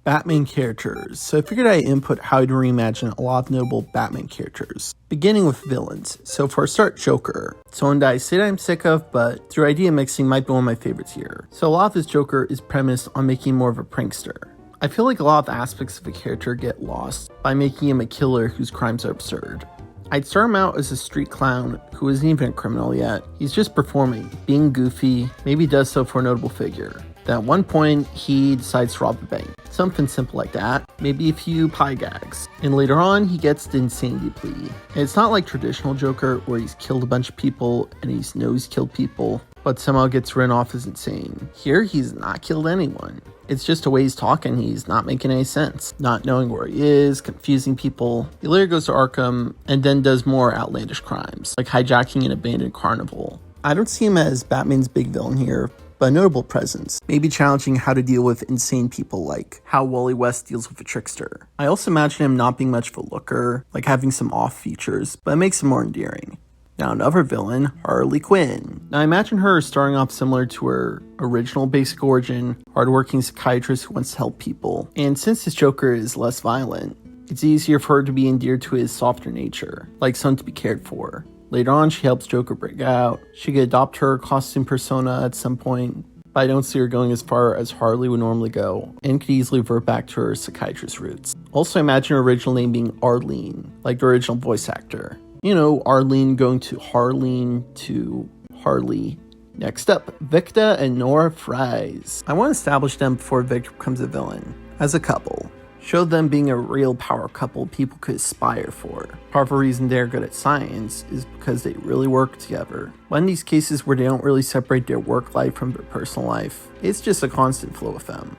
Batman characters. So I figured I'd input how to reimagine a lot of notable Batman characters, beginning with villains. So for a start, Joker. Someone that I say that I'm sick of, but through idea mixing might be one of my favorites here. So a lot of this Joker is premised on making him more of a prankster. I feel like a lot of aspects of a character get lost by making him a killer whose crimes are absurd. I'd start him out as a street clown who isn't even a criminal yet. He's just performing, being goofy, maybe does so for a notable figure. Then at one point, he decides to rob the bank. Something simple like that, maybe a few pie gags. And later on, he gets the insanity plea. And it's not like traditional Joker where he's killed a bunch of people and he knows he's killed people, but somehow gets written off as insane. Here, he's not killed anyone. It's just a way he's talking, he's not making any sense. Not knowing where he is, confusing people. He later goes to Arkham and then does more outlandish crimes, like hijacking an abandoned carnival. I don't see him as Batman's big villain here, but a notable presence, maybe challenging how to deal with insane people like how Wally West deals with a trickster. I also imagine him not being much of a looker, like having some off features, but it makes him more endearing. Now another villain, Harley Quinn. Now I imagine her starting off similar to her original basic origin, hardworking psychiatrist who wants to help people. And since this Joker is less violent, it's easier for her to be endeared to his softer nature, like someone to be cared for. Later on, she helps Joker break out. She could adopt her costume persona at some point, but I don't see her going as far as Harley would normally go, and could easily revert back to her psychiatrist roots. Also, imagine her original name being Arlene, like the original voice actor. You know, Arlene going to Harleen to Harley. Next up, Victa and Nora Fries. I want to establish them before Victor becomes a villain, as a couple. Show them being a real power couple people could aspire for. Part of the reason they're good at science is because they really work together. But in these cases where they don't really separate their work life from their personal life, it's just a constant flow with them.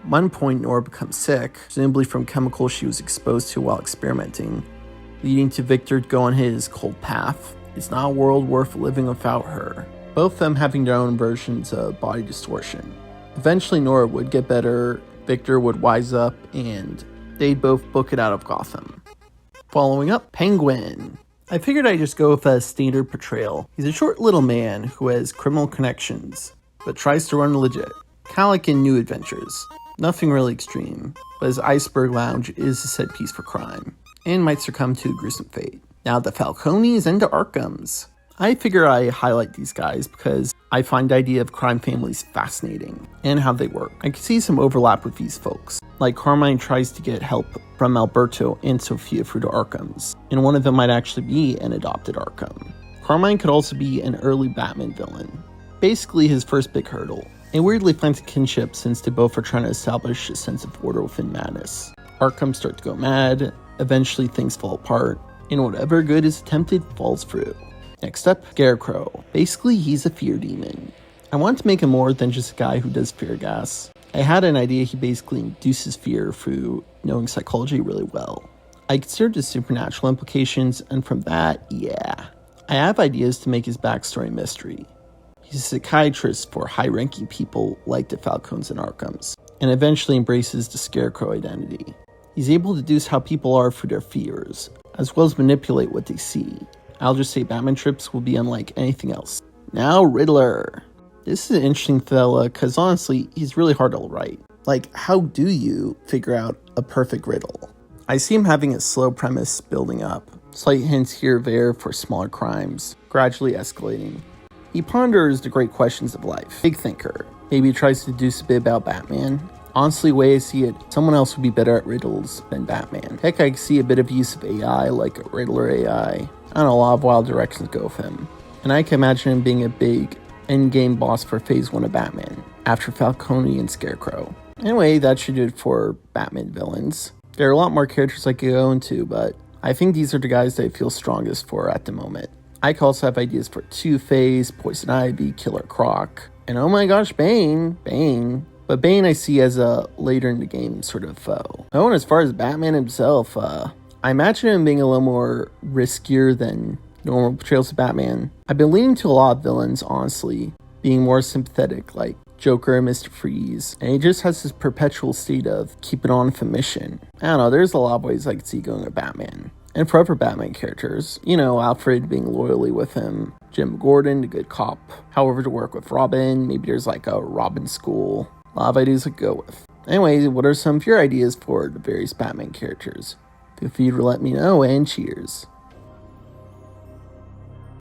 At one point, Nora becomes sick, presumably from chemicals she was exposed to while experimenting, leading to Victor to go on his cold path. It's not a world worth living without her. Both of them having their own versions of body distortion. Eventually, Nora would get better, Victor would wise up, and they'd both book it out of Gotham. Following up, Penguin. I figured I'd just go with a standard portrayal. He's a short little man who has criminal connections, but tries to run legit. Kinda like in New Adventures. Nothing really extreme, but his iceberg lounge is a set piece for crime, and might succumb to a gruesome fate. Now the Falcones and the Arkhams. I figure I highlight these guys because I find the idea of crime families fascinating, and how they work. I can see some overlap with these folks, like Carmine tries to get help from Alberto and Sophia through the Arkhams, and one of them might actually be an adopted Arkham. Carmine could also be an early Batman villain, basically his first big hurdle, and weirdly finds a kinship since they both are trying to establish a sense of order within madness. Arkham start to go mad, eventually things fall apart, and whatever good is attempted falls through. Next up, Scarecrow. Basically, he's a fear demon. I wanted to make him more than just a guy who does fear gas. I had an idea he basically induces fear through knowing psychology really well. I considered his supernatural implications, and from that, yeah. I have ideas to make his backstory a mystery. He's a psychiatrist for high-ranking people like the Falcons and Arkhams, and eventually embraces the Scarecrow identity. He's able to deduce how people are through their fears, as well as manipulate what they see. I'll just say Batman trips will be unlike anything else. Now, Riddler. This is an interesting fella, because honestly, he's really hard to write. Like, how do you figure out a perfect riddle? I see him having a slow premise building up, slight hints here or there for smaller crimes, gradually escalating. He ponders the great questions of life. Big thinker. Maybe he tries to deduce a bit about Batman. Honestly, the way I see it, someone else would be better at riddles than Batman. Heck, I see a bit of use of AI, like a Riddler AI. I don't know, a lot of wild directions go with him. And I can imagine him being a big endgame boss for Phase 1 of Batman, after Falcone and Scarecrow. Anyway, that should do it for Batman villains. There are a lot more characters I could go into, but I think these are the guys that I feel strongest for at the moment. I could also have ideas for Two-Face, Poison Ivy, Killer Croc, and oh my gosh, Bane. But Bane I see as a later in the game sort of foe. Oh, and as far as Batman himself, I imagine him being a little more riskier than normal portrayals of Batman. I've been leaning to a lot of villains, honestly, being more sympathetic, like Joker and Mr. Freeze, and he just has this perpetual state of keeping on with a mission. I don't know, there's a lot of ways I could see going with Batman. And for other Batman characters, you know, Alfred being loyally with him, Jim Gordon, the good cop, however to work with Robin, maybe there's like a Robin school, a lot of ideas to go with. Anyways, what are some of your ideas for the various Batman characters? Feel free to let me know, and cheers.